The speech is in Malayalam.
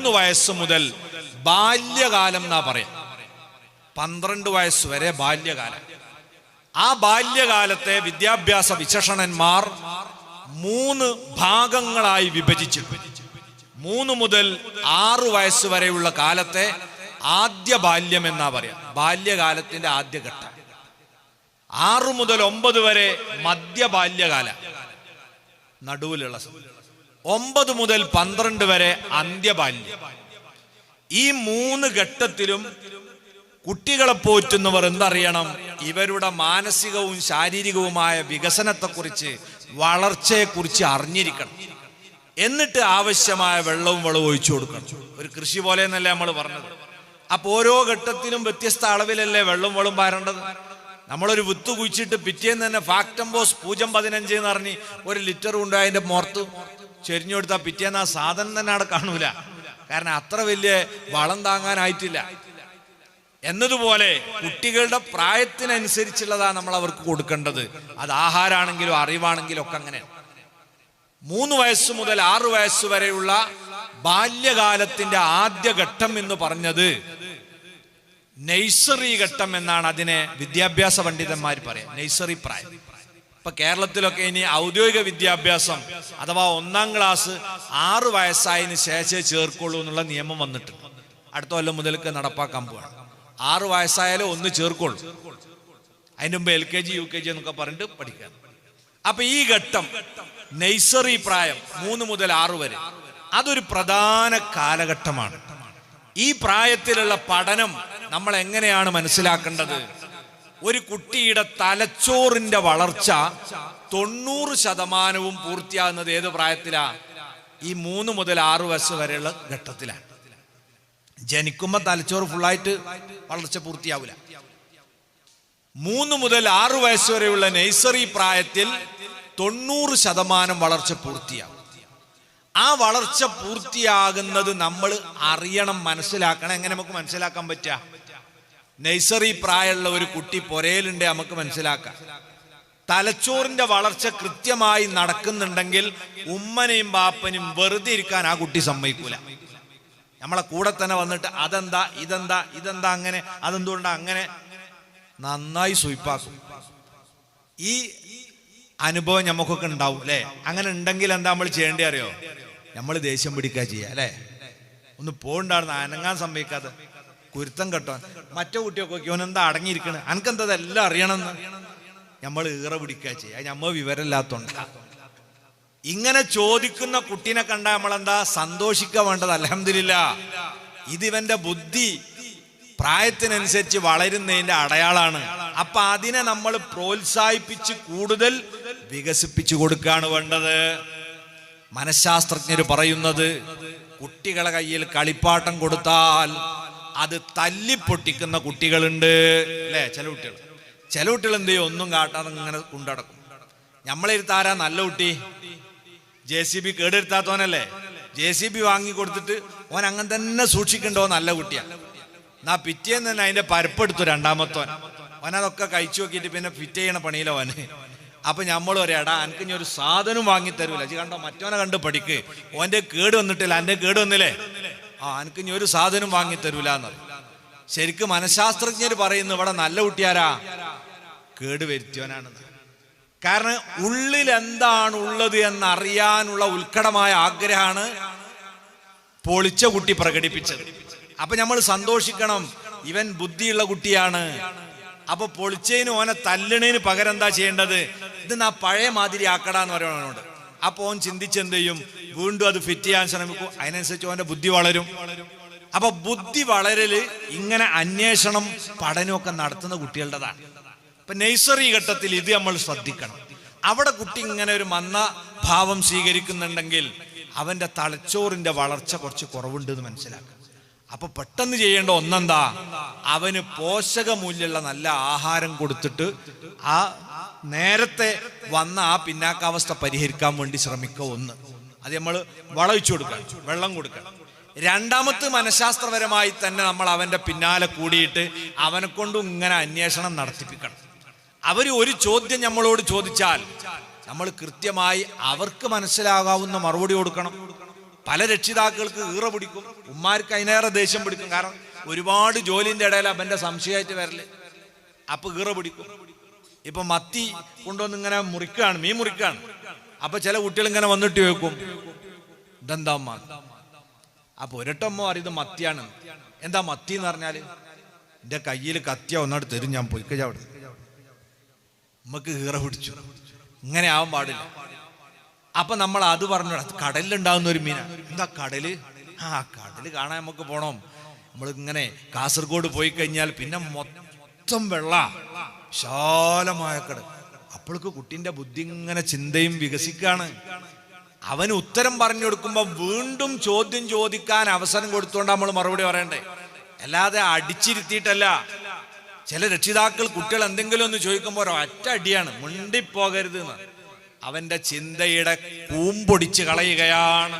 3 വയസ്സ് മുതൽ ബാല്യകാലം എന്നാ പറയാം. 12 വയസ്സ് വരെ ബാല്യകാലം. ആ ബാല്യകാലത്തെ വിദ്യാഭ്യാസ വിചക്ഷണന്മാർ 3 ഭാഗങ്ങളായി വിഭജിച്ചു. 3 മുതൽ 6 വയസ്സ് വരെയുള്ള കാലത്തെ ആദ്യ ബാല്യം എന്നാ പറയാം, ബാല്യകാലത്തിന്റെ ആദ്യഘട്ടം. 6 മുതൽ 9 വരെ മധ്യബാല്യകാല, നടുവിലുള്ള. 9 മുതൽ 12 വരെ അന്ത്യബാല്യം. ഈ 3 ഘട്ടത്തിലും കുട്ടികളെ പോറ്റുന്നവർ എന്തറിയണം? ഇവരുടെ മാനസികവും ശാരീരികവുമായ വികസനത്തെക്കുറിച്ച്, വളർച്ചയെക്കുറിച്ച് അറിഞ്ഞിരിക്കണം. എന്നിട്ട് ആവശ്യമായ വെള്ളവും ഒഴിച്ചു കൊടുക്കണം. ഒരു കൃഷി പോലെ എന്നല്ലേ നമ്മൾ പറഞ്ഞത്. അപ്പൊ ഓരോ ഘട്ടത്തിലും വ്യത്യസ്ത അളവിലല്ലേ വെള്ളവും പാരേണ്ടത്. നമ്മളൊരു വിത്ത് കുഴിച്ചിട്ട് പിറ്റേന്ന് തന്നെ ഫാക്ടംബോസ് 0.15 എന്ന് പറഞ്ഞ് 1 ലിറ്റർ കൊണ്ട് അതിന്റെ മുറത്ത് ചെരിഞ്ഞു കൊടുത്താൽ പിറ്റേന്ന് ആ സാധനം തന്നെ അവിടെ കാണൂല. കാരണം അത്ര വലിയ വളം താങ്ങാനായിട്ടില്ല. എന്നതുപോലെ കുട്ടികളുടെ പ്രായത്തിനനുസരിച്ചുള്ളതാണ് നമ്മൾ അവർക്ക് കൊടുക്കേണ്ടത്. അത് ആഹാരമാണെങ്കിലും അറിവാണെങ്കിലും ഒക്കെ അങ്ങനെയാണ്. 3 വയസ്സ് മുതൽ 6 വയസ്സ് വരെയുള്ള ബാല്യകാലത്തിന്റെ ആദ്യ ഘട്ടം എന്ന് പറഞ്ഞത് നഴ്സറി ഘട്ടം എന്നാണ് അതിനെ വിദ്യാഭ്യാസ പണ്ഡിതന്മാർ പറയാം. നഴ്സറി പ്രായം. ഇപ്പൊ കേരളത്തിലൊക്കെ ഇനി ഔദ്യോഗിക വിദ്യാഭ്യാസം അഥവാ 1-ാം ക്ലാസ് 6 വയസ്സായതിനു ശേഷം ചേർക്കുള്ളൂ എന്നുള്ള നിയമം വന്നിട്ടുണ്ട്. അടുത്ത കൊല്ലം മുതൽക്ക് നടപ്പാക്കാൻ പോവാണ്. 6 വയസ്സായാലും 1 ചേർക്കുള്ളൂ. അതിന് മുമ്പ് LKG UKG എന്നൊക്കെ പറഞ്ഞിട്ട് പഠിക്കാൻ. അപ്പൊ ഈ ഘട്ടം നഴ്സറി പ്രായം 3 മുതൽ 6 വരെ അതൊരു പ്രധാന കാലഘട്ടമാണ്. ഈ പ്രായത്തിലുള്ള പഠനം നമ്മൾ എങ്ങനെയാണ് മനസ്സിലാക്കേണ്ടത്? ഒരു കുട്ടിയുടെ തലച്ചോറിന്റെ വളർച്ച 90% പൂർത്തിയാകുന്നത് ഏത് പ്രായത്തിലാ? ഈ 3 മുതൽ 6 വയസ്സ് വരെയുള്ള ഘട്ടത്തിലാണ്. ജനിക്കുമ്പോ തലച്ചോറ് ഫുള്ളായിട്ട് വളർച്ച പൂർത്തിയാവില്ല. 3 മുതൽ 6 വയസ്സ് വരെയുള്ള നഴ്സറി പ്രായത്തിൽ 90% വളർച്ച പൂർത്തിയാവും. ആ വളർച്ച പൂർത്തിയാകുന്നത് നമ്മൾ അറിയണം, മനസ്സിലാക്കണം. എങ്ങനെ നമുക്ക് മനസ്സിലാക്കാൻ പറ്റുക? നഴ്സറി പ്രായമുള്ള ഒരു കുട്ടി പൊരയിലുണ്ട്, നമുക്ക് മനസ്സിലാക്കാം. തലച്ചോറിന്റെ വളർച്ച കൃത്യമായി നടക്കുന്നുണ്ടെങ്കിൽ ഉമ്മനെയും ബാപ്പനും വെറുതെ ഇരിക്കാൻ ആ കുട്ടി സമ്മതിക്കൂല. നമ്മളെ കൂടെ തന്നെ വന്നിട്ട് അതെന്താ ഇതെന്താ അങ്ങനെ, അതെന്തുകൊണ്ടാ അങ്ങനെ, നന്നായി സൂയിപ്പാക്കും. ഈ അനുഭവം നമുക്കൊക്കെ ഉണ്ടാവും അല്ലെ? അങ്ങനെ ഉണ്ടെങ്കിൽ എന്താ നമ്മൾ ചെയ്യേണ്ടി അറിയോ? നമ്മൾ ദേഷ്യം പിടിക്കുക ചെയ്യുക അല്ലെ? ഒന്ന് പോണ്ടായിരുന്നു, അനങ്ങാൻ സമ്മതിക്കാതെ കുരുത്തം കെട്ടോ. മറ്റേ കുട്ടിയൊക്കെ നോക്കി ഓനെന്താ അടങ്ങിയിരിക്കണ, അനക്കെന്താ എല്ലാം അറിയണമെന്ന് നമ്മൾ ഈറ പിടിക്കുക ചെയ്യുക. നമ്മൾ വിവരമില്ലാത്തോണ്ടാ. ഇങ്ങനെ ചോദിക്കുന്ന കുട്ടീനെ കണ്ടാൽ നമ്മളെന്താ സന്തോഷിക്കുക വേണ്ടത്? അൽഹംദുലില്ലാഹ്, ഇതിവന്റെ ബുദ്ധി പ്രായത്തിനനുസരിച്ച് വളരുന്നതിന്റെ അടയാളാണ്. അപ്പൊ അതിനെ നമ്മൾ പ്രോത്സാഹിപ്പിച്ച് കൂടുതൽ വികസിപ്പിച്ചു കൊടുക്കുകയാണ് വേണ്ടത്. മനഃശാസ്ത്രജ്ഞർ പറയുന്നത് കുട്ടികളെ കയ്യിൽ കളിപ്പാട്ടം കൊടുത്താൽ അത് തല്ലിപ്പൊട്ടിക്കുന്ന കുട്ടികളുണ്ട് അല്ലെ? ചില കുട്ടികൾ എന്ത് ചെയ്യും? ഒന്നും കാട്ടാതെ ഇങ്ങനെ കൊണ്ടടക്കും. നമ്മളെടുത്താരാ നല്ല കുട്ടി? JCB കേടെടുത്താത്തോനല്ലേ? JCB വാങ്ങി കൊടുത്തിട്ട് ഓൻ അങ്ങനെ തന്നെ സൂക്ഷിക്കണ്ടോ? നല്ല കുട്ടിയാ. എന്നാ പിറ്റേന്ന് തന്നെ അതിന്റെ പരപ്പെടുത്തു രണ്ടാമത്തോൻ. ഓനതൊക്കെ കഴിച്ചു നോക്കിയിട്ട് പിന്നെ ഫിറ്റ് ചെയ്യണ പണിയിലോ ഓന്. അപ്പൊ നമ്മൾ പറയാടാ, എനിക്ക് ഇനി ഒരു സാധനം വാങ്ങി തരൂല. കണ്ടോ, മറ്റോനെ കണ്ട് പഠിക്ക്. ഓന്റെ കേട് വന്നിട്ടില്ല, എന്റെ കേട് വന്നില്ലേ? എനിക്ക് ഇനി ഒരു സാധനം വാങ്ങി തരൂല എന്ന് പറയും. ശരിക്കും മനഃശാസ്ത്രജ്ഞർ പറയുന്നു ഇവിടെ നല്ല കുട്ടിയാരാ? കേട് വരുത്തിയവനാണെന്ന്. കാരണം ഉള്ളിൽ എന്താണ് ഉള്ളത് എന്നറിയാനുള്ള ഉത്കടമായ ആഗ്രഹമാണ് പൊളിച്ച കുട്ടി പ്രകടിപ്പിച്ചത്. അപ്പൊ നമ്മൾ സന്തോഷിക്കണം, ഇവൻ ബുദ്ധിയുള്ള കുട്ടിയാണ്. അപ്പൊ പൊളിച്ചതിന് ഓനെ തല്ലണേന് പകരം എന്താ ചെയ്യേണ്ടത്? ഇത് നാ പഴയ മാതിരി ആക്കടാന്ന് പറയുന്നവനോട്. അപ്പൊ ഓൻ ചിന്തിച്ചെന്ത് ചെയ്യും? വീണ്ടും അത് ഫിറ്റ് ചെയ്യാൻ ശ്രമിക്കും. അതിനനുസരിച്ച് ഓന്റെ ബുദ്ധി വളരും. അപ്പൊ ബുദ്ധി വളരല് ഇങ്ങനെ അന്വേഷണം പഠനമൊക്കെ നടത്തുന്ന കുട്ടികളുടേതാണ്. ഇപ്പൊ നഴ്സറി ഘട്ടത്തിൽ ഇത് നമ്മൾ ശ്രദ്ധിക്കണം. അവിടെ കുട്ടി ഇങ്ങനെ ഒരു മന്ന ഭാവം സ്വീകരിക്കുന്നുണ്ടെങ്കിൽ അവന്റെ തലച്ചോറിന്റെ വളർച്ച കുറച്ച് കുറവുണ്ട് എന്ന് മനസ്സിലാക്കുക. അപ്പൊ പെട്ടെന്ന് ചെയ്യേണ്ട ഒന്നെന്താ? അവന് പോഷകമൂല്യമുള്ള നല്ല ആഹാരം കൊടുത്തിട്ട് ആ നേരത്തെ വന്ന ആ പിന്നാക്കാവസ്ഥ പരിഹരിക്കാൻ വേണ്ടി ശ്രമിക്കുക. ഒന്ന്, അത് നമ്മൾ വളയിച്ചു കൊടുക്കണം, വെള്ളം കൊടുക്കണം. രണ്ടാമത്തെ, മനഃശാസ്ത്രപരമായി തന്നെ നമ്മൾ അവന്റെ പിന്നാലെ കൂടിയിട്ട് അവനെ കൊണ്ടും ഇങ്ങനെ അന്വേഷണം നടത്തിപ്പിക്കണം. അവർ ഒരു ചോദ്യം നമ്മളോട് ചോദിച്ചാൽ നമ്മൾ കൃത്യമായി അവർക്ക് മനസ്സിലാകാവുന്ന മറുപടി കൊടുക്കണം. പല രക്ഷിതാക്കൾക്ക് ഈറ പിടിക്കും, ഉമ്മാർക്ക് അതിനേറെ ദേഷ്യം പിടിക്കും. കാരണം ഒരുപാട് ജോലിന്റെ ഇടയിൽ അവന്റെ സംശയമായിട്ട് വരല്. അപ്പൊ ഈറ പിടിക്കും. ഇപ്പൊ മത്തി കൊണ്ടുവന്ന് ഇങ്ങനെ മുറിക്കുകയാണ്, മീൻ മുറിക്കുകയാണ്. അപ്പൊ ചില കുട്ടികൾ ഇങ്ങനെ വന്നിട്ട് ചോദിക്കും, ഇതെന്താ അമ്മ? അപ്പൊ ഒരട്ടമ്മ അറിയത് മത്തിയാണ്. എന്താ മത്തി എന്ന് പറഞ്ഞാല്, എന്റെ കയ്യിൽ കത്തിയ ഒന്നാട് തരും, ഞാൻ പോയിക്കഴിഞ്ഞ അവിടെ. നമുക്ക് ഈറ പിടിച്ചു. ഇങ്ങനെ ആവാൻ പാടില്ല. അപ്പൊ നമ്മൾ അത് പറഞ്ഞു, കടലിലുണ്ടാകുന്ന ഒരു മീനാണ്. എന്താ കടല്? കടല് കാണാൻ നമുക്ക് പോണം. നമ്മൾ ഇങ്ങനെ കാസർഗോഡ് പോയി കഴിഞ്ഞാൽ പിന്നെ മൊത്തം വെള്ള, വിശാലമായ കടൽ. അപ്പോഴേക്ക് കുട്ടീന്റെ ബുദ്ധി ഇങ്ങനെ ചിന്തയും വികസിക്കാണ്. അവന് ഉത്തരം പറഞ്ഞു കൊടുക്കുമ്പോ വീണ്ടും ചോദ്യം ചോദിക്കാൻ അവസരം കൊടുത്തുകൊണ്ട് നമ്മൾ മറുപടി പറയണ്ടേ, അല്ലാതെ അടിച്ചിരുത്തിയിട്ടല്ല. ചില രക്ഷിതാക്കൾ കുട്ടികൾ എന്തെങ്കിലും ഒന്ന് ചോദിക്കുമ്പോൾ ഒറ്റ അടിയാണ്, മുണ്ടിപ്പോകരുത് എന്ന്. അവന്റെ ചിന്തയുടെ കൂമ്പൊടിച്ച് കളയുകയാണ്.